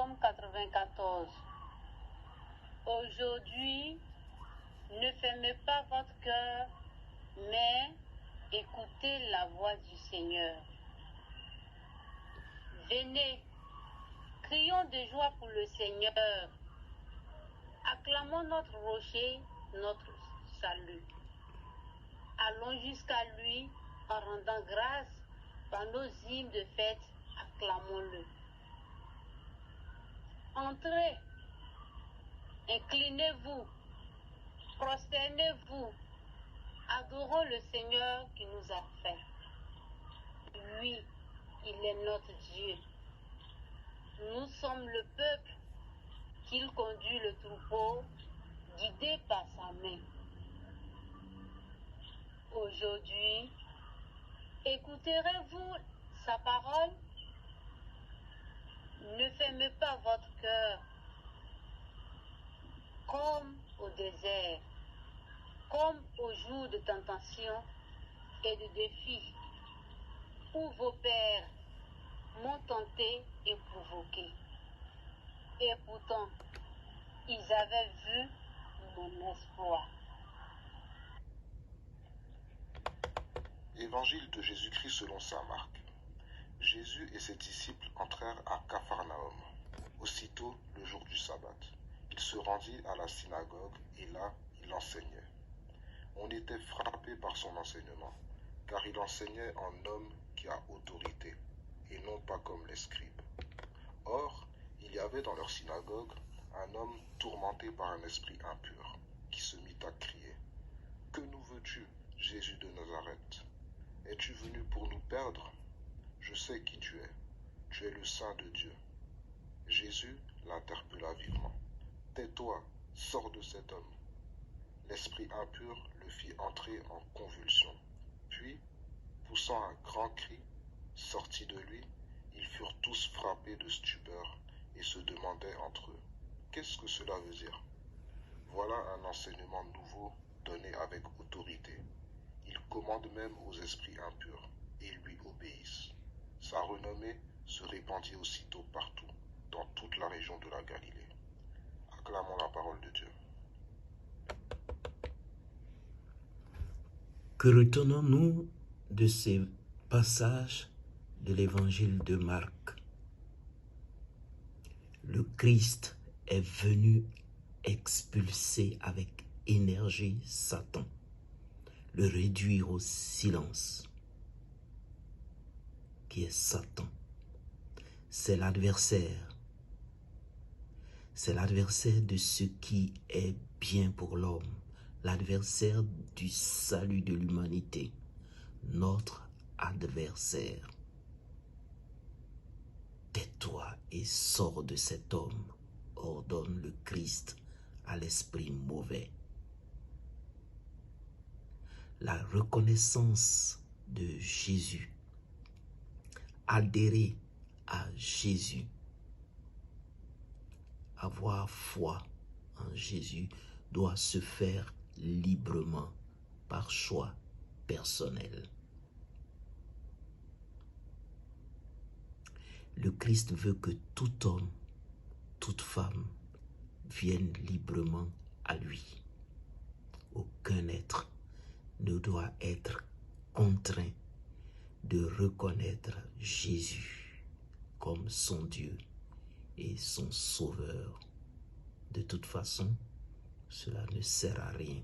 Psaume 94. Aujourd'hui, ne fermez pas votre cœur, mais écoutez la voix du Seigneur. Venez, crions de joie pour le Seigneur. Acclamons notre rocher, notre salut. Allons jusqu'à lui en rendant grâce par nos hymnes de fête, acclamons-le. Entrez, inclinez-vous, prosternez-vous, adorons le Seigneur qui nous a fait. Oui, il est notre Dieu. Nous sommes le peuple qu'il conduit le troupeau, guidé par sa main. Aujourd'hui, écouterez-vous sa parole? Ne fermez pas votre cœur comme au désert, comme au jour de tentation et de défi, où vos pères m'ont tenté et provoqué. Et pourtant, ils avaient vu mon espoir. Évangile de Jésus-Christ selon saint Marc. Jésus et ses disciples entrèrent à Capharnaüm. Aussitôt, le jour du sabbat, il se rendit à la synagogue et là, il enseignait. On était frappé par son enseignement, car il enseignait en homme qui a autorité, et non pas comme les scribes. Or, il y avait dans leur synagogue un homme tourmenté par un esprit impur, qui se mit à crier. « Que nous veux-tu, Jésus de Nazareth? Es-tu venu pour nous perdre? Je sais qui tu es le Saint de Dieu. » Jésus l'interpella vivement. « Tais-toi, sors de cet homme. » L'esprit impur le fit entrer en convulsion. Puis, poussant un grand cri, sorti de lui, ils furent tous frappés de stupeur et se demandaient entre eux, « Qu'est-ce que cela veut dire ?» Voilà un enseignement nouveau donné avec autorité. Il commande même aux esprits impurs et lui obéissent. Sa renommée se répandit aussitôt partout, dans toute la région de la Galilée. Acclamons la parole de Dieu. Que retenons-nous de ces passages de l'évangile de Marc? Le Christ est venu expulser avec énergie Satan, le réduire au silence, qui est Satan. C'est l'adversaire. C'est l'adversaire de ce qui est bien pour l'homme, l'adversaire du salut de l'humanité, notre adversaire. Tais-toi et sors de cet homme, ordonne le Christ à l'esprit mauvais. La reconnaissance de Jésus, adhérer à Jésus, avoir foi en Jésus doit se faire librement par choix personnel. Le Christ veut que tout homme, toute femme vienne librement à lui. Aucun être ne doit être contraint de reconnaître Jésus comme son Dieu et son Sauveur. De toute façon, cela ne sert à rien.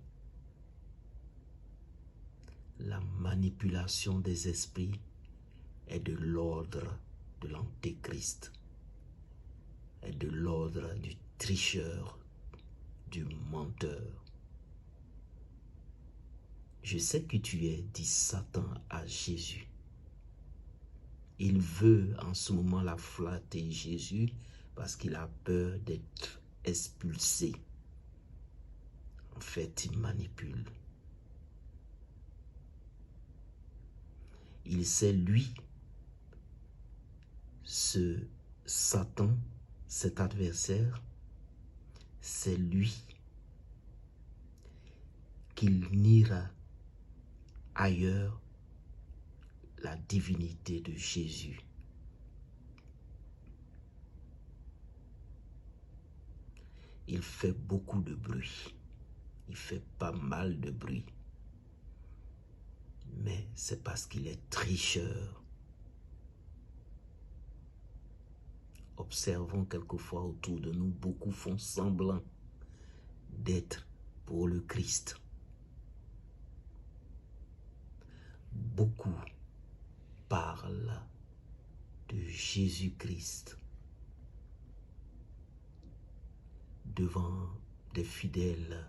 La manipulation des esprits est de l'ordre de l'antéchrist, est de l'ordre du tricheur, du menteur. Je sais que tu es, dit Satan à Jésus. Il veut en ce moment la flatter, Jésus, parce qu'il a peur d'être expulsé. En fait, il manipule. Il sait, lui, ce Satan, cet adversaire, c'est lui qu'il niera ailleurs la divinité de Jésus. il fait beaucoup de bruit. Il fait pas mal de bruit. Mais c'est parce qu'il est tricheur. Observons quelquefois autour de nous, beaucoup font semblant d'être pour le Christ. Beaucoup parlent de Jésus-Christ devant des fidèles,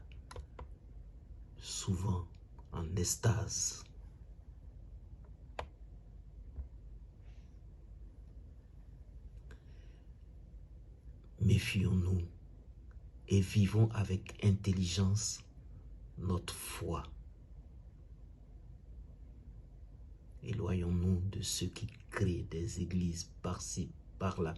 souvent en extase. Méfions-nous et vivons avec intelligence notre foi. Éloignons-nous de ceux qui créent des églises par-ci, par-là,